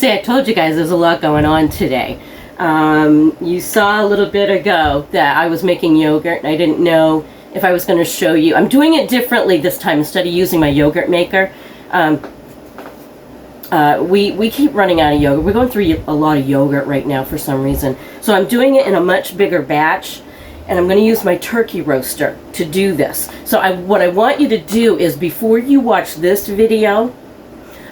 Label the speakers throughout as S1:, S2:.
S1: say, I told you guys there's a lot going on today. You saw a little bit ago that I was making yogurt, and I didn't know if I was going to show you. I'm doing it differently this time. Instead of using my yogurt maker, we keep running out of yogurt. We're going through a lot of yogurt right now for some reason. So I'm doing it in a much bigger batch, and I'm going to use my turkey roaster to do this. So what I want you to do is, before you watch this video,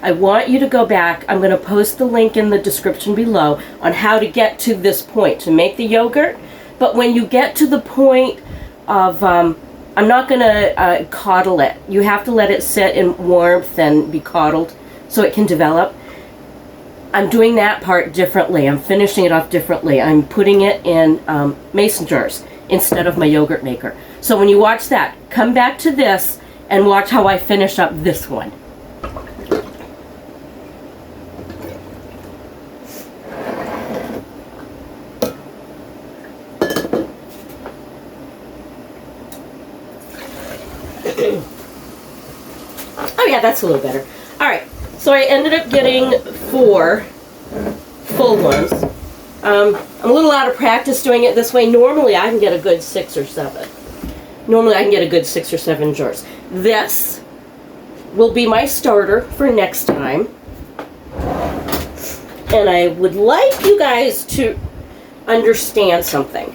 S1: I want you to go back. I'm going to post the link in the description below on how to get to this point to make the yogurt. But when you get to the point of, I'm not going to coddle it. You have to let it sit in warmth and be coddled so it can develop. I'm doing that part differently. I'm finishing it off differently. I'm putting it in mason jars instead of my yogurt maker. So when you watch that, come back to this and watch how I finish up this one. Oh yeah, that's a little better. Alright, so I ended up getting 4 full ones. I'm a little out of practice doing it this way. Normally I can get a good 6 or 7. Normally I can get a good 6 or 7 jars. This will be my starter for next time. And I would like you guys to understand something.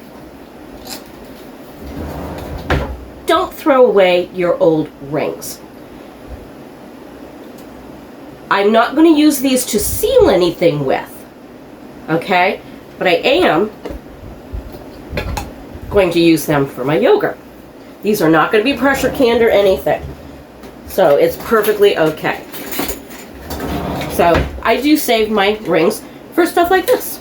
S1: Don't throw away your old rings. I'm not going to use these to seal anything with, okay? But I am going to use them for my yogurt. These are not going to be pressure canned or anything. So it's perfectly okay. So I do save my rings for stuff like this.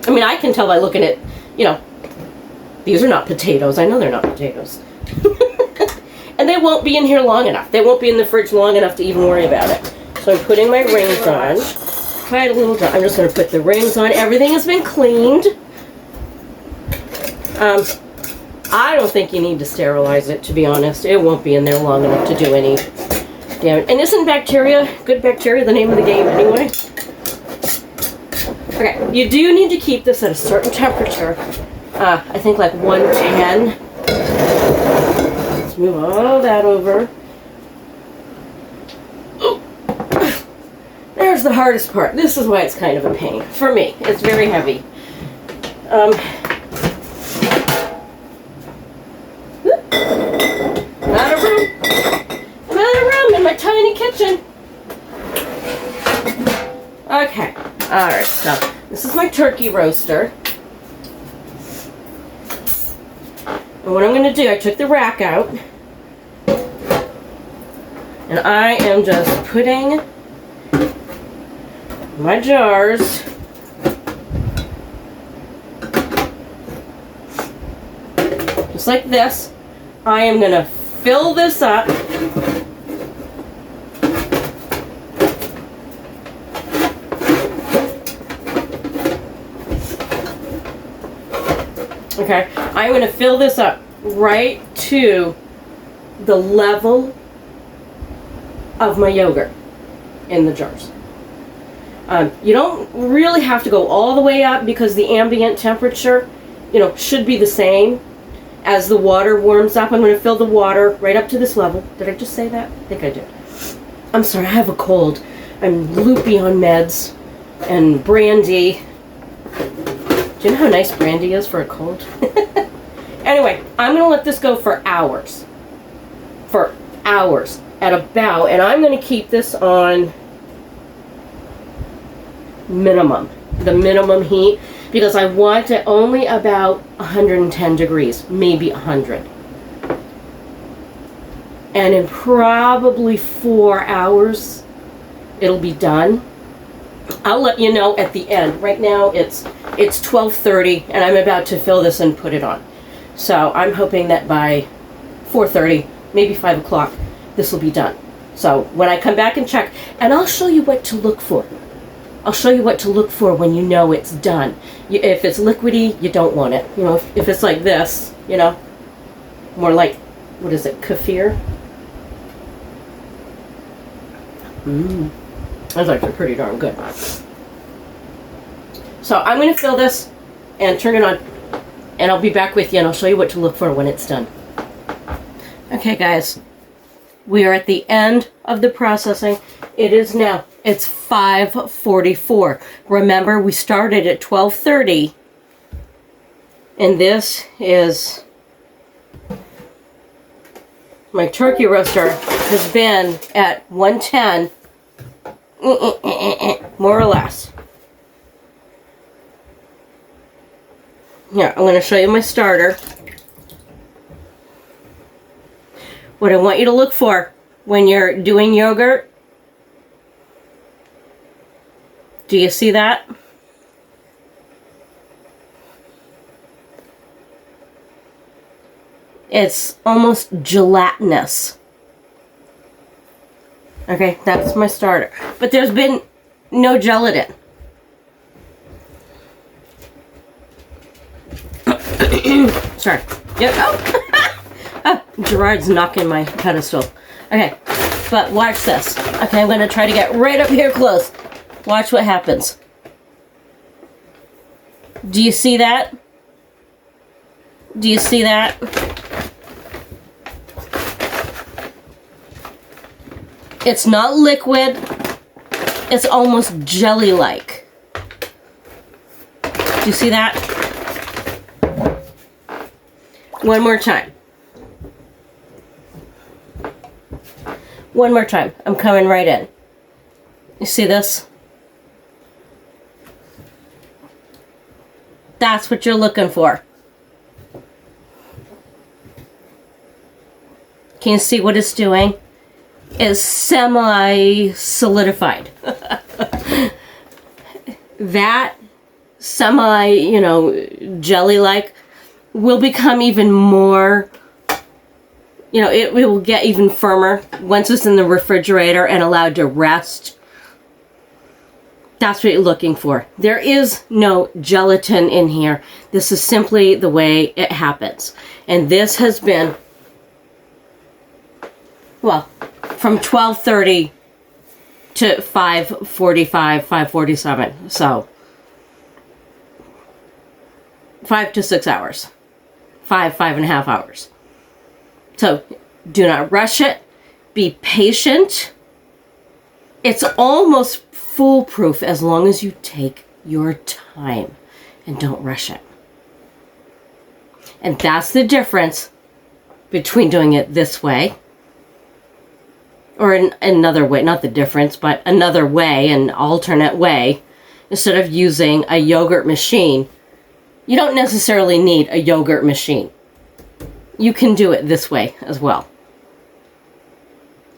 S1: I mean, I can tell by looking at, you know, these are not potatoes. I know they're not potatoes. And they won't be in here long enough. They won't be in the fridge long enough to even worry about it. So I'm putting my rings on. Quite a little dry. I'm just going to put the rings on. Everything has been cleaned. I don't think you need to sterilize it, to be honest. It won't be in there long enough to do any damage. And isn't good bacteria, the name of the game anyway? Okay, you do need to keep this at a certain temperature. I think like 110. Let's move all that over. Oh. There's the hardest part. This is why it's kind of a pain. For me, it's very heavy. I'm out of room. I'm out of room in my tiny kitchen. Okay, alright, so this is my turkey roaster. And what I'm going to do, I took the rack out, and I am just putting my jars just like this. I am going to fill this up. Okay, I'm going to fill this up right to the level of my yogurt in the jars. You don't really have to go all the way up because the ambient temperature, you know, should be the same as the water warms up. I'm going to fill the water right up to this level. Did I just say that? I think I did. I'm sorry, I have a cold. I'm loopy on meds and brandy. Do you know how nice brandy is for a cold? Anyway, I'm going to let this go for hours. For hours at about, and I'm going to keep this on minimum, the minimum heat, because I want it only about 110 degrees, maybe 100. And in probably 4 hours, it'll be done. I'll let you know at the end. Right now it's 12:30 and I'm about to fill this and put it on. So I'm hoping that by 4:30, maybe 5 o'clock, this will be done. So when I come back and check, and I'll show you what to look for. I'll show you what to look for when you know it's done. If it's liquidy, you don't want it. You know, if it's like this, you know, more like, what is it, kefir? That's actually pretty darn good. So I'm going to fill this and turn it on, and I'll be back with you, and I'll show you what to look for when it's done. Okay, guys, we are at the end of the processing. It is now, it's 5:44. Remember, we started at 12:30, and this is, my turkey roaster has been at 110, more or less. Here, I'm going to show you my starter. What I want you to look for when you're doing yogurt, do you see that? It's almost gelatinous. Okay, that's my starter. But there's been no gelatin. Sorry. Yep. Oh. Oh, Gerard's knocking my pedestal. Okay, but watch this. Okay, I'm going to try to get right up here close. Watch what happens. Do you see that? Do you see that? It's not liquid. It's almost jelly-like. Do you see that? One more time. One more time. I'm coming right in. You see this? That's what you're looking for. Can you see what it's doing? It's semi-solidified. That jelly-like will become even more, it will get even firmer once it's in the refrigerator and allowed to rest. That's what you're looking for. There is no gelatin in here. This is simply the way it happens. And this has been, well, from 12:30 to 5:45, 5:47. So 5 to 6 hours. 5.5 hours. So do not rush it. Be patient. It's almost foolproof as long as you take your time and don't rush it. And that's the difference between doing it this way or in another way. Not the difference, but another way, an alternate way, instead of using a yogurt machine. You don't necessarily need a yogurt machine. You can do it this way as well.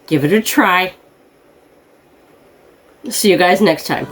S1: Give it a try. See you guys next time.